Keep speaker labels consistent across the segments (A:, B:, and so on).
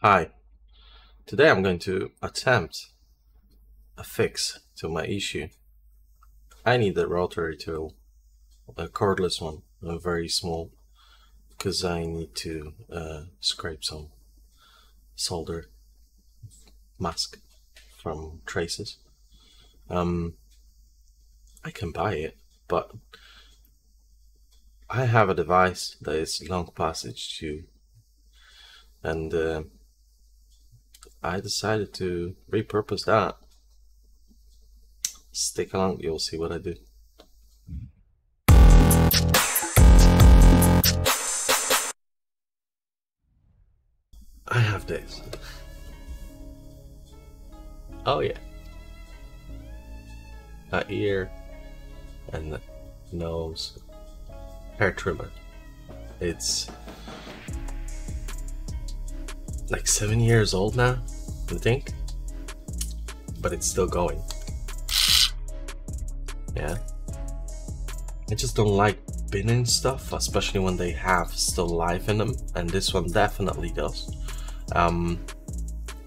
A: Hi, today I'm going to attempt a fix to my issue. I need a rotary tool, a cordless one, very small, because I need to scrape some solder mask from traces. I can buy it, but I have a device that is long passage tube, and I decided to repurpose that. Stick along, you'll see what I do. I have this. Oh yeah. A ear and a nose hair trimmer. It's like 7 years old now, I think, but it's still going. Yeah, I just don't like binning stuff, especially when they have still life in them, and this one definitely does. And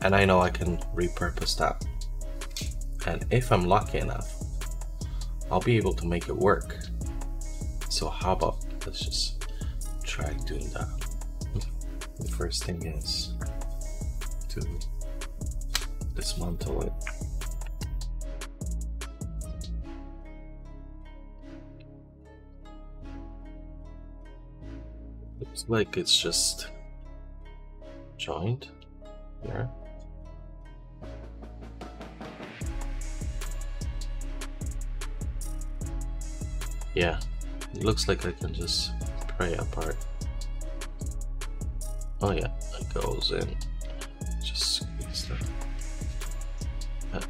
A: I know I can repurpose that, and if I'm lucky enough, I'll be able to make it work. So how about let's just try doing that. The first thing is to dismantle it. Looks like it's just joined here. Yeah, it looks like I can just pry it apart. Oh yeah, it goes in. Just squeeze that. Yeah.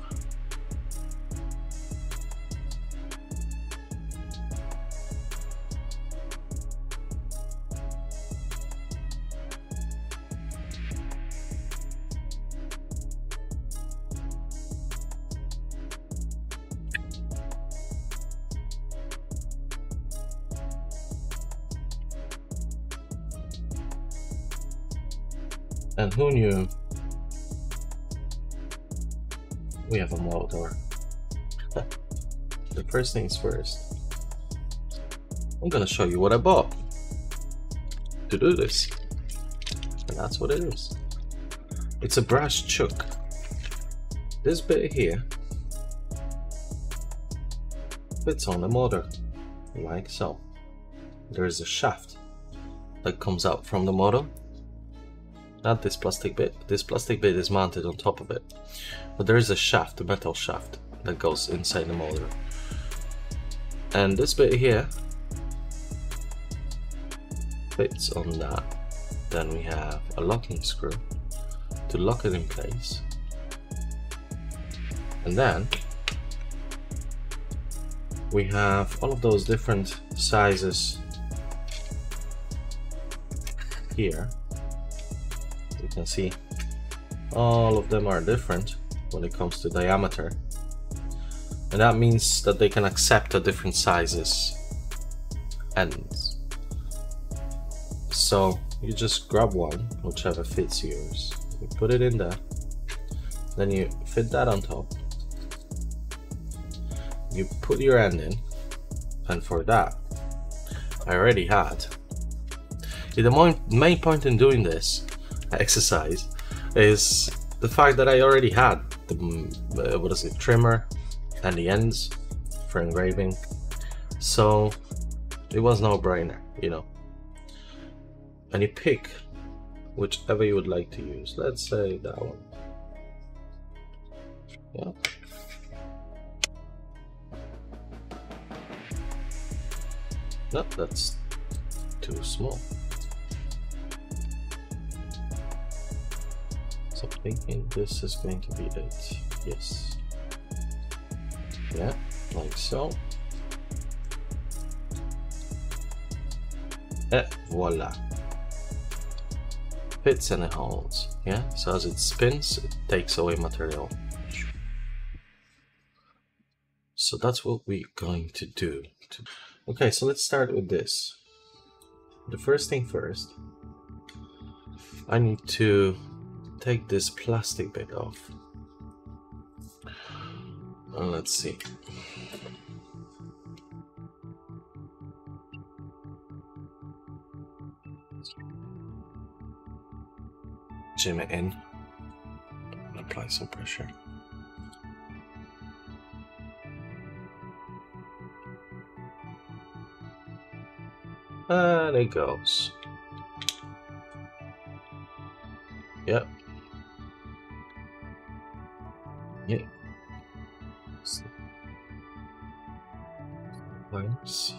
A: And who knew we have a motor? The first things first, I'm gonna show you what I bought to do this, and that's what it is. It's a brass chuck. This bit here fits on the motor like so. There is a shaft that comes out from the motor. Not this plastic bit. This plastic bit is mounted on top of it, but there is a shaft, a metal shaft, that goes inside the motor. And this bit here fits on that. Then we have a locking screw to lock it in place, and then we have all of those different sizes here. You can see all of them are different when it comes to diameter, and that means that they can accept the different sizes ends. So you just grab one, whichever fits yours, you put it in there, then you fit that on top, you put your end in, and for that I already had. The main point in doing this exercise is the fact that I already had the trimmer and the ends for engraving, so it was no brainer, you know. And you pick whichever you would like to use. Let's say that one. Yeah. No, that's too small. So I'm thinking this is going to be it. Yes. Yeah, like so. And voila. Fits and it holds. Yeah, so as it spins, it takes away material. So that's what we're going to do. Okay, so let's start with this. The first thing first, I need to take this plastic bit off. Let's see. Jam it in. Apply some pressure. And it goes. Yep. Yeah. Lines.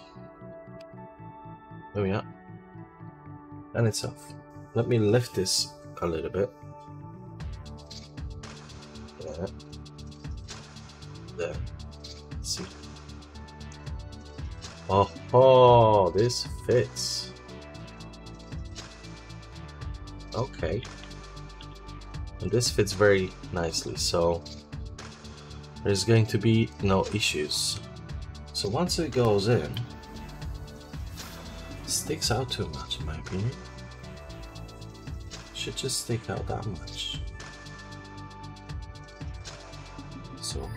A: Oh yeah. And it's off. Let me lift this a little bit. Yeah. There. Let's see. Oh, this fits. Okay. And this fits very nicely, so there's going to be no issues. So once it goes in, it sticks out too much in my opinion. Should just stick out that much. So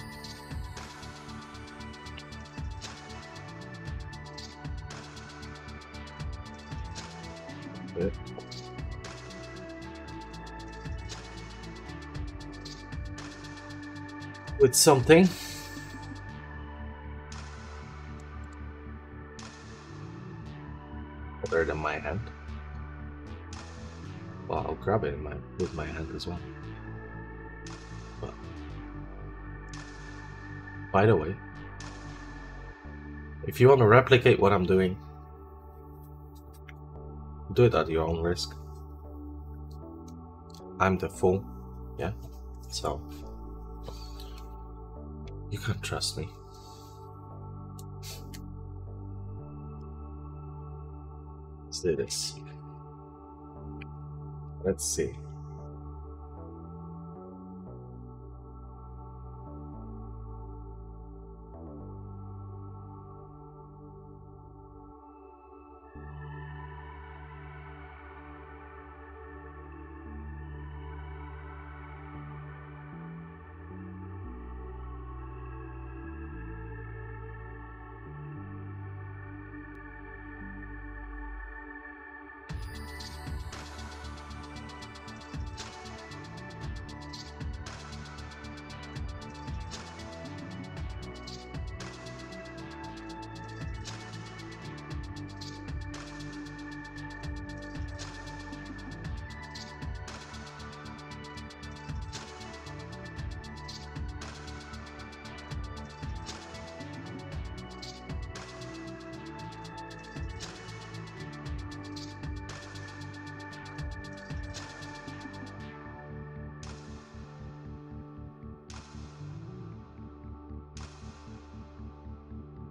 A: bit. With something other than my hand. Well, I'll grab it with my hand as well. But, by the way, if you want to replicate what I'm doing, do it at your own risk. I'm the fool, yeah? So, you can't trust me. Let's do this. Let's see.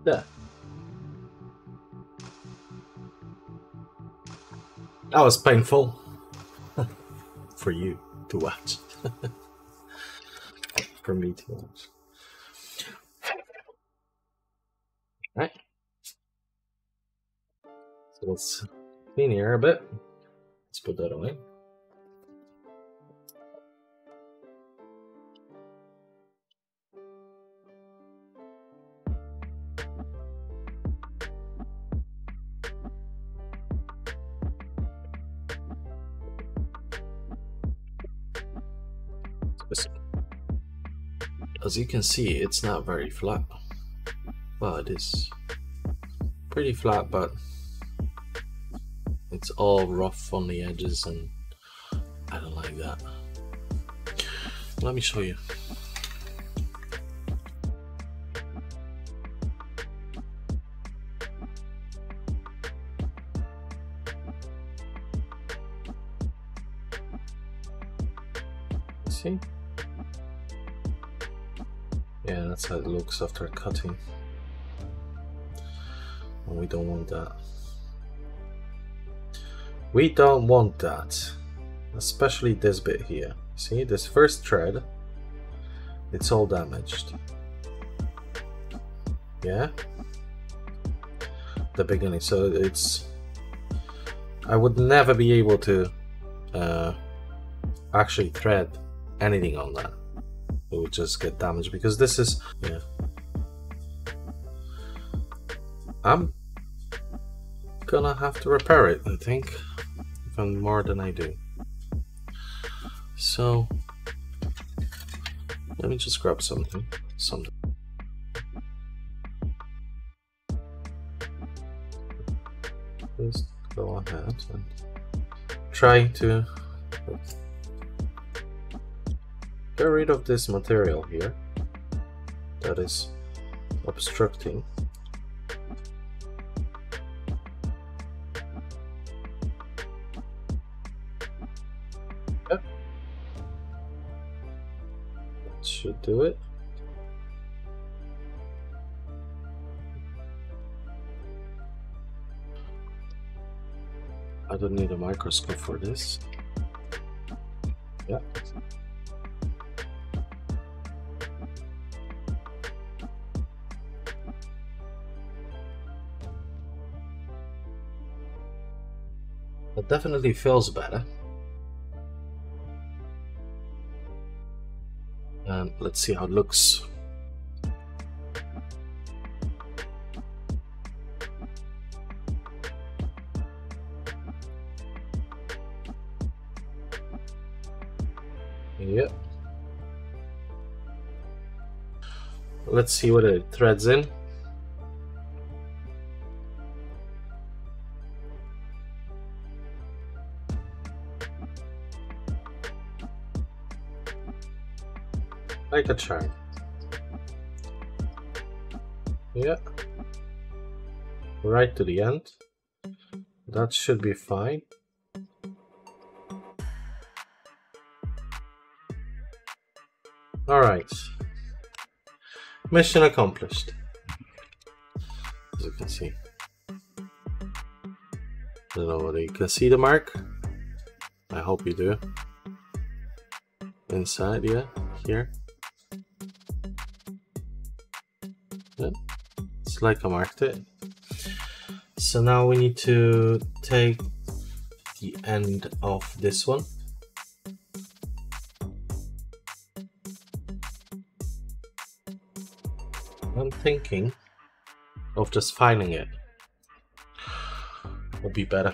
A: There. That was painful for you to watch. For me to watch. Right. So let's clean the air a bit. Let's put that away. As you can see, it's not very flat. Well, it is pretty flat, but it's all rough on the edges and I don't like that. Let me show you. See? Yeah, that's how it looks after cutting. And we don't want that. We don't want that. Especially this bit here. See, this first thread, it's all damaged. Yeah? The beginning, so it's... I would never be able to actually thread anything on that. It would just get damaged because this is, yeah. I'm gonna have to repair it, I think, even more than I do. So let me just grab something. Just go ahead and try to get rid of this material here that is obstructing. Yep. That should do it. I don't need a microscope for this. Yeah. It definitely feels better. And let's see how it looks. Yep. Let's see what it threads in. Like a charm. Yeah. Right to the end. That should be fine. Alright. Mission accomplished. As you can see. I don't know whether you can see the mark. I hope you do. Inside, yeah, here. Yeah, it's like I marked it. So now we need to take the end of this one. I'm thinking of just filing it. Would be better.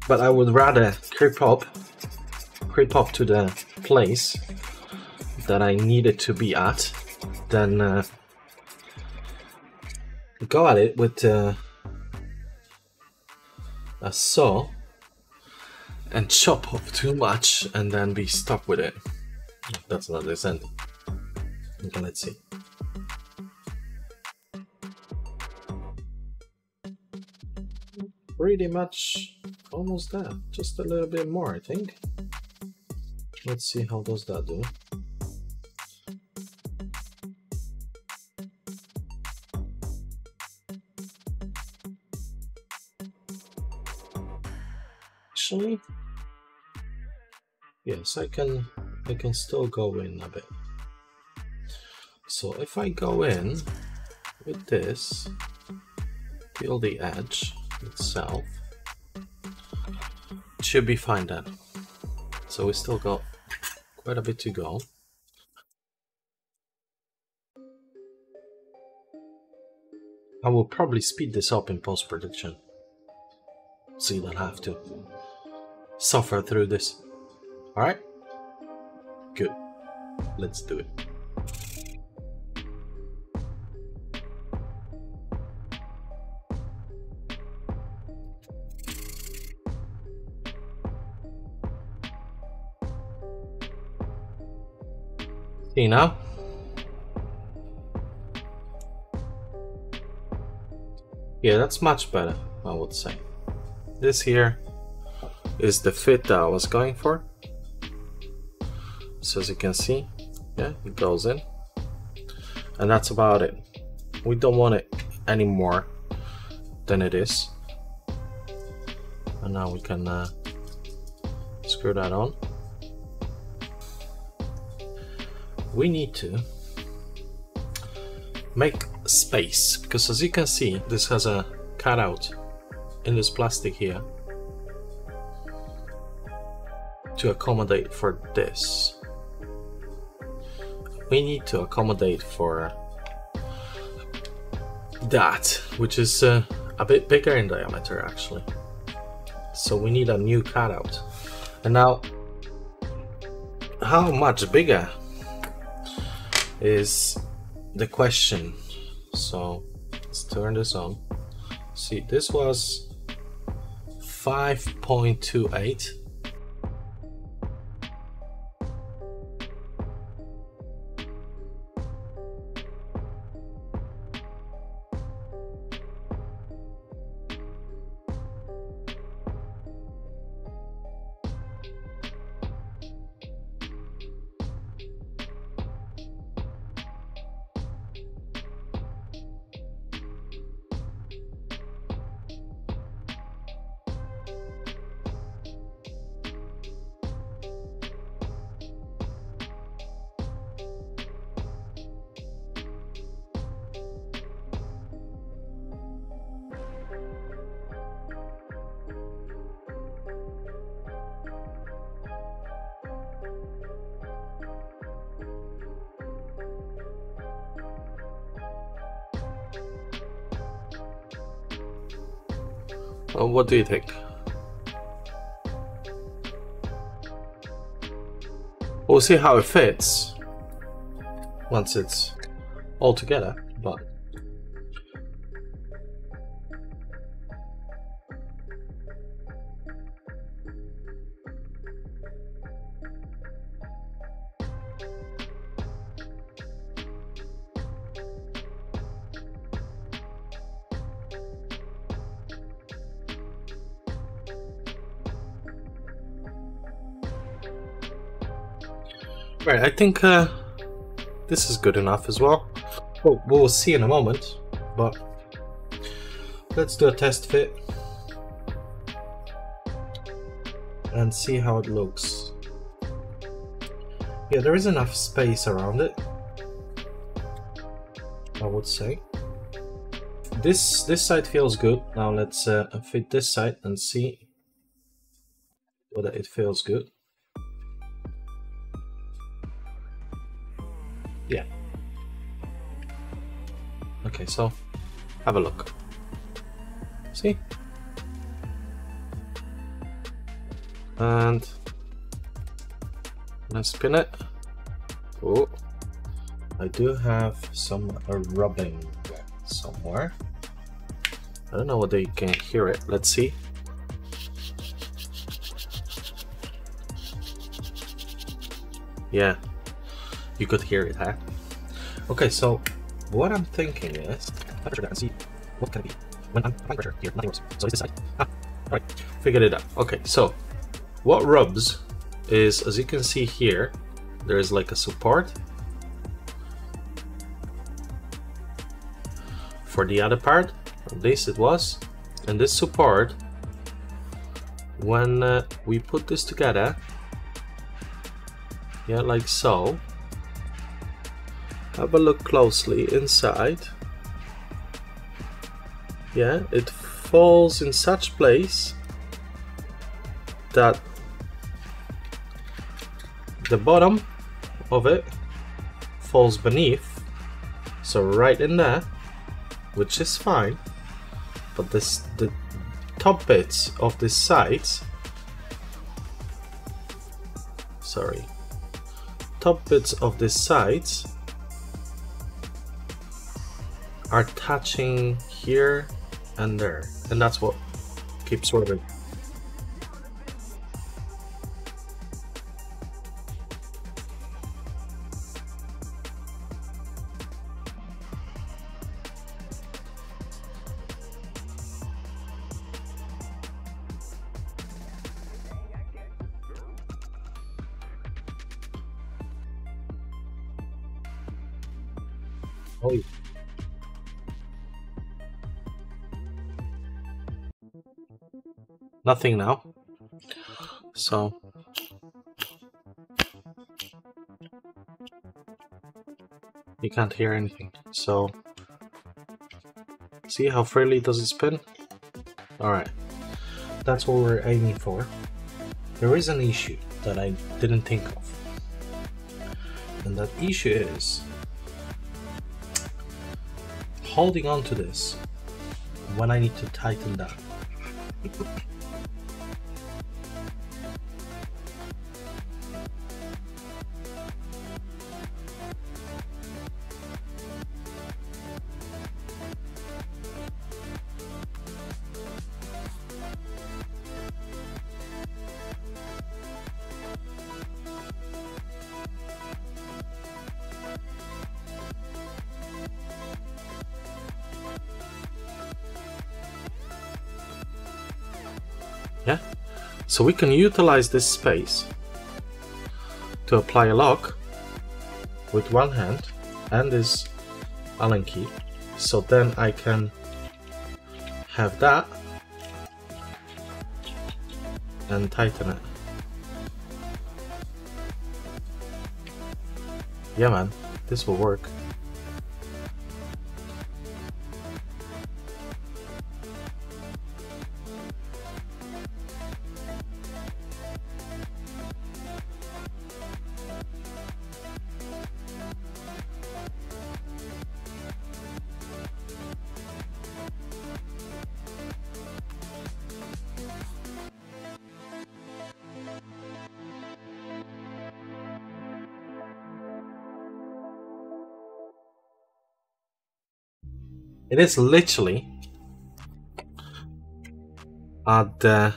A: But I would rather creep up to the place that I need it to be at than go at it with a saw and chop off too much and then be stuck with it. That's not this end. Okay, let's see. Pretty much almost there, just a little bit more, I think. Let's see how does that do. Actually, yes, I can still go in a bit. So if I go in with this, peel the edge itself, it should be fine then. So we still got quite a bit to go. I will probably speed this up in post-production, so you don't have to suffer through this. Alright? Good. Let's do it. See now? Yeah, that's much better, I would say. This here is the fit that I was going for. So as you can see, yeah, it goes in, and that's about it. We don't want it any more than it is. And now we can screw that on. We need to make space, because as you can see, this has a cutout in this plastic here to accommodate for this. We need to accommodate for that, which is a bit bigger in diameter actually. So we need a new cutout. And now, how much bigger is the question. So let's turn this on. See, this was 5.28. What do you think? We'll see how it fits once it's all together, but right, I think this is good enough as well. Well, we'll see in a moment, but let's do a test fit and see how it looks. Yeah, there is enough space around it, I would say. This side feels good. Now let's fit this side and see whether it feels good. Yeah. Okay, so have a look. See? And let's spin it. Oh, I do have some rubbing somewhere. I don't know whether you can hear it. Let's see. Yeah. You could hear it, huh? Okay, so what I'm thinking is, and see what can it be when I'm applying pressure here. Nothing works. So it's this side. Ah, right. Figured it out. Okay, so what rubs is, as you can see here, there is like a support for the other part. At least it was, and this support, when we put this together, yeah, like so. Have a look closely inside. Yeah, it falls in such place that the bottom of it falls beneath, so right in there, which is fine, but the top bits of the sides, top bits of the sides are touching here and there, and that's what keeps swerving. Oh, yeah. Nothing now. So you can't hear anything. So see how freely does it spin? Alright. That's what we're aiming for. There is an issue that I didn't think of. And that issue is holding on to this when I need to tighten that. Yeah, so we can utilize this space to apply a lock with one hand and this Allen key, so then I can have that and tighten it. Yeah man, this will work. It is literally at the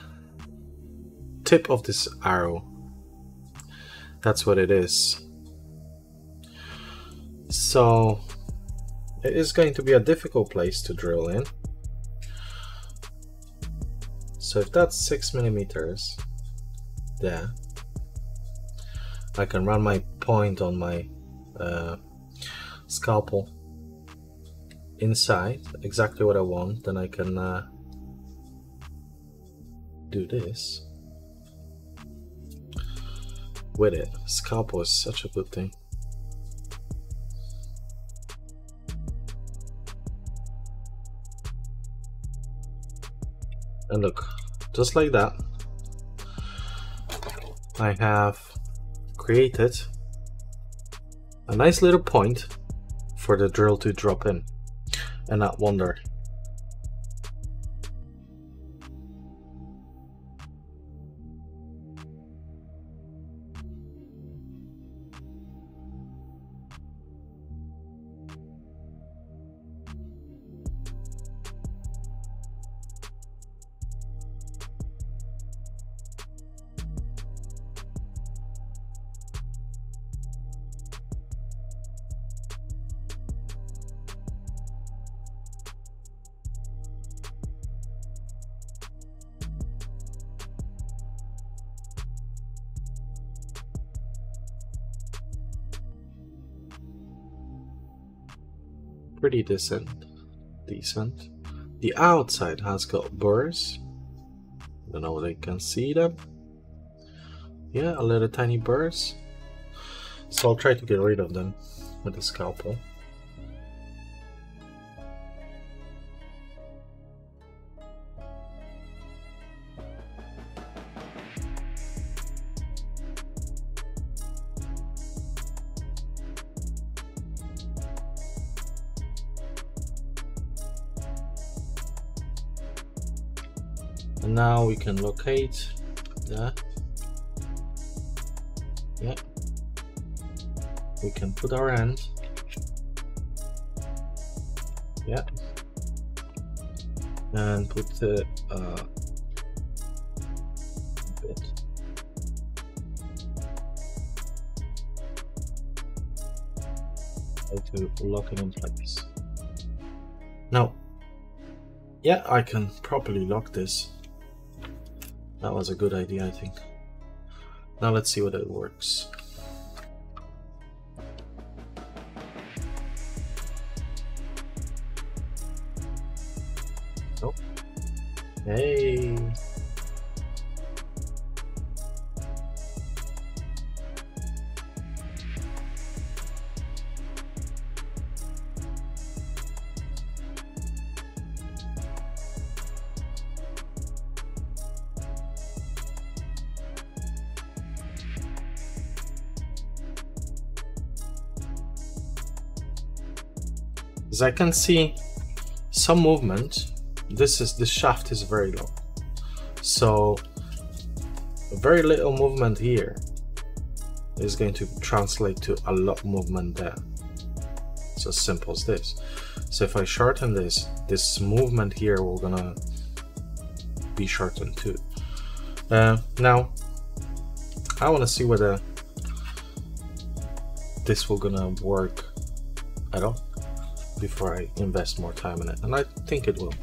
A: tip of this arrow. That's what it is. So it is going to be a difficult place to drill in. So if that's 6 millimeters there, I can run my point on my scalpel inside exactly what I want. Then I can do this with it. Scalpel is such a good thing. And look, just like that, I have created a nice little point for the drill to drop in and not wander. Pretty decent. The outside has got burrs. Don't know if they can see them. Yeah, a little tiny burrs. So I'll try to get rid of them with the scalpel. And now we can locate that. Yeah. We can put our hand. Yeah. And put the bit. Try to lock it in place. Now, yeah, I can properly lock this. That was a good idea, I think. Now let's see whether it works. Oh. Hey. As I can see some movement, the shaft is very low, so very little movement here is going to translate to a lot of movement there. It's as simple as this. So if I shorten this movement here will gonna be shortened too. Now I want to see whether this will gonna work at all before I invest more time in it, and I think it will.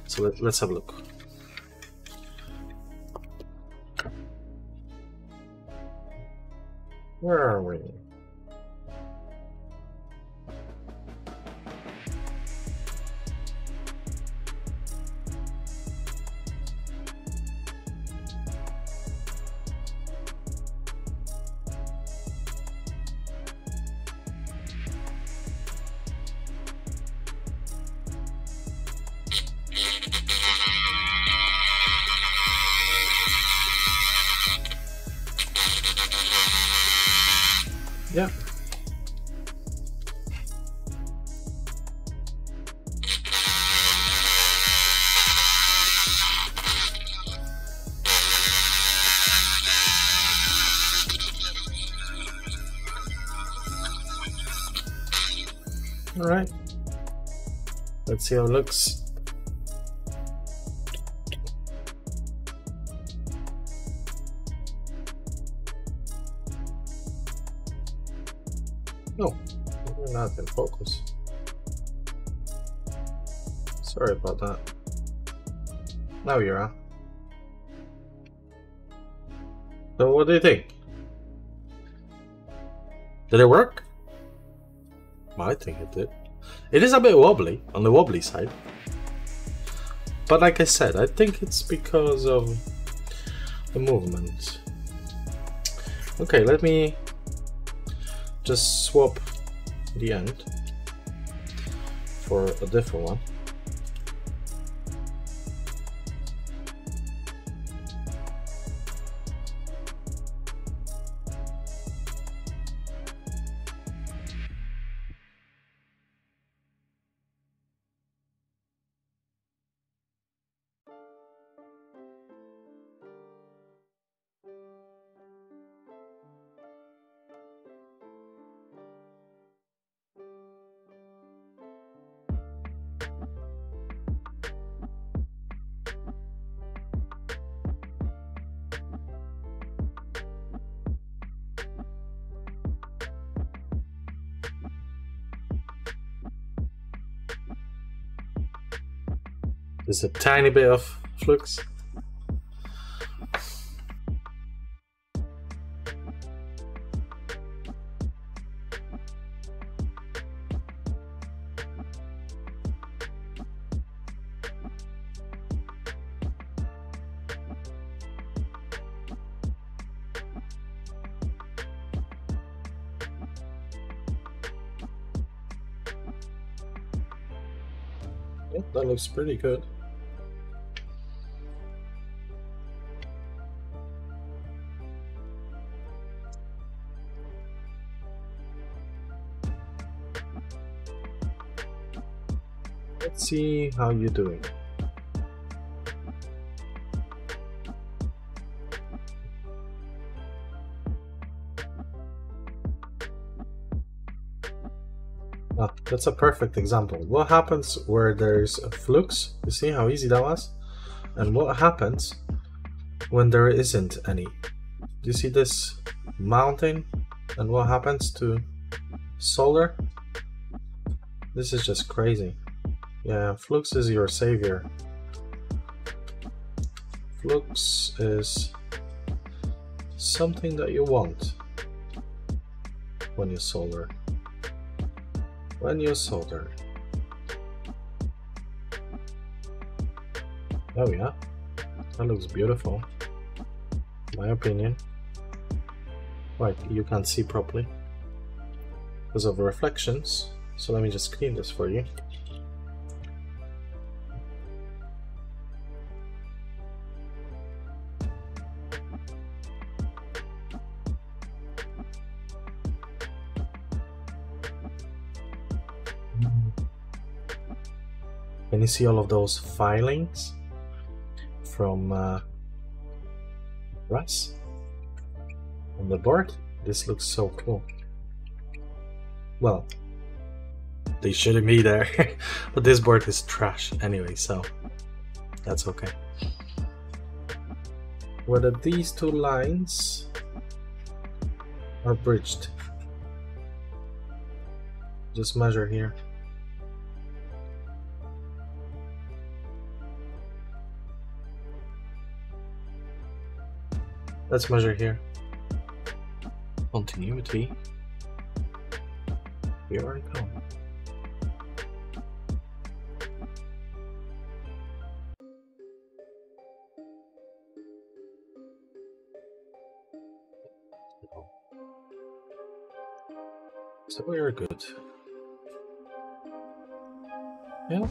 A: So let's have a look. Where are we? Yeah. All right. Let's see how it looks. No, we're not in focus. Sorry about that. Now you're out. So what do you think? Did it work? I think it did. It is a bit wobbly, on the wobbly side. But like I said, I think it's because of the movement. Okay, let me just swap the end for a different one. There's a tiny bit of flux. Yep, that looks pretty good. Let's see how you're doing. Ah, that's a perfect example. What happens where there's a flux? You see how easy that was? And what happens when there isn't any? Do you see this mounting? And what happens to solder? This is just crazy. Yeah, flux is your savior. Flux is something that you want when you solder. When you solder. Oh yeah, that looks beautiful, in my opinion. Right, you can't see properly because of reflections. So let me just clean this for you. Can you see all of those filings from Russ on the board? This looks so cool. Well, they shouldn't be there, but this board is trash anyway, so that's okay. Whether these two lines are bridged, just measure here. Let's measure here. Continuity. Here I come. So we're good. Yeah.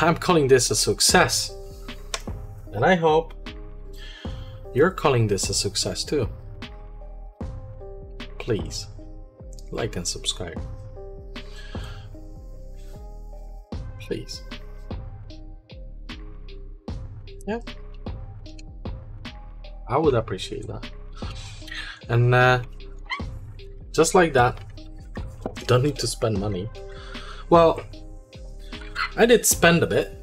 A: I'm calling this a success, and I hope you're calling this a success too. Please like and subscribe, please. Yeah, I would appreciate that. And just like that, don't need to spend money. Well, I did spend a bit.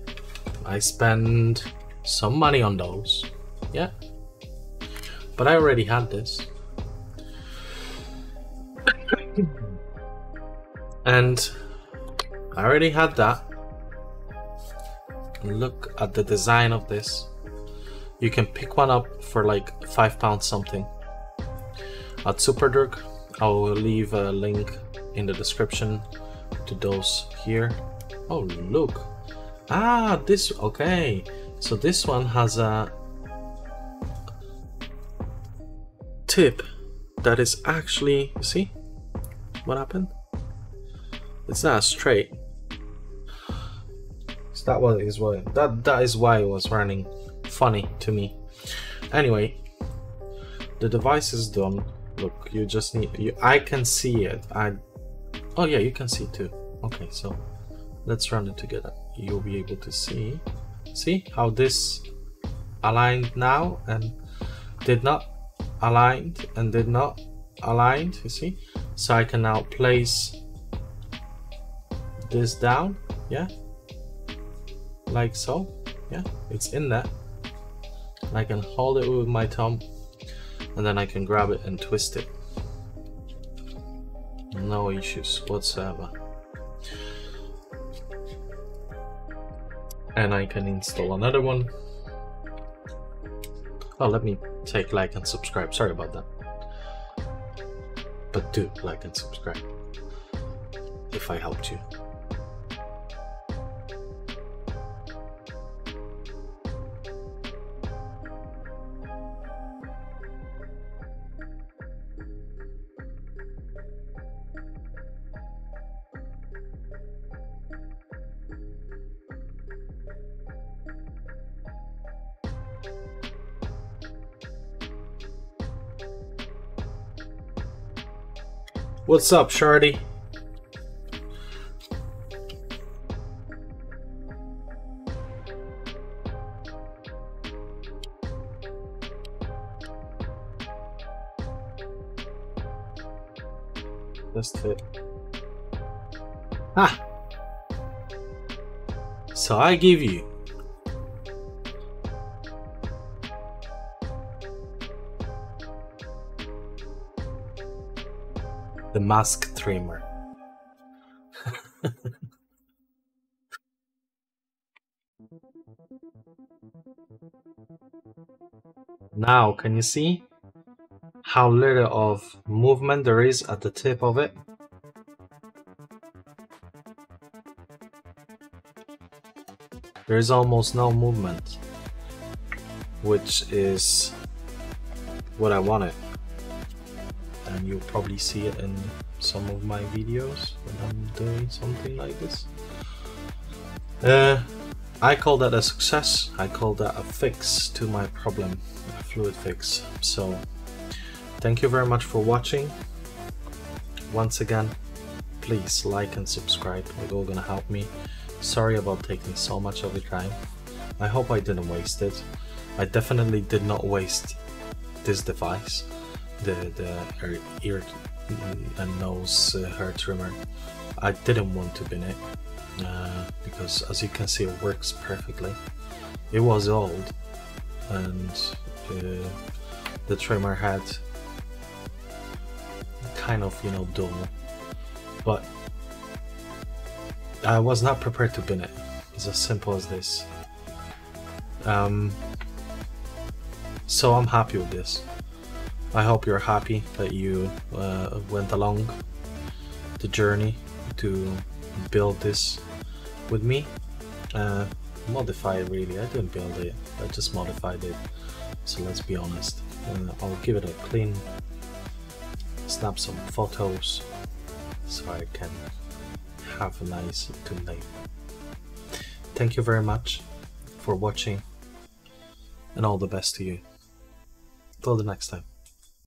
A: I spent some money on those, yeah, but I already had this. And I already had that. Look at the design of this. You can pick one up for like £5 something at Superdrug. I will leave a link in the description to those here. Oh, look. Ah, this, okay. So this one has a tip that is actually, you see what happened? It's not straight. So that is why it was running funny to me. Anyway, the device is done. Look, you just need, I can see it. Oh yeah, you can see too. Okay, so let's run it together. You'll be able to see how this aligned now and did not aligned and did not aligned, you see? So I can now place this down, yeah, like so, yeah, it's in there. I can hold it with my thumb and then I can grab it and twist it. No issues whatsoever. And I can install another one. Oh, let me take like and subscribe. Sorry about that. But do like and subscribe if I helped you. What's up, Shardy? Just fit. Ah! So I give you the mask trimmer. Now, can you see? how little of movement there is at the tip of it. There is almost no movement, which is what I wanted, and you'll probably see it in some of my videos when I'm doing something like this. I call that a success. I call that a fix to my problem, a fluid fix. So thank you very much for watching. Once again, please like and subscribe, it's all gonna help me. Sorry about taking so much of your time. I hope I didn't waste it. I definitely did not waste this device, the ear and nose hair trimmer. I didn't want to bin it because, as you can see, it works perfectly. It was old, and the trimmer had kind of, you know, dull, but I was not prepared to bin it. It's as simple as this. So I'm happy with this. I hope you're happy that you went along the journey to build this with me. Modify it, really. I didn't build it, I just modified it. So let's be honest. I'll give it a clean, snap some photos so I can have a nice thumbnail. Thank you very much for watching, and all the best to you. Till the next time.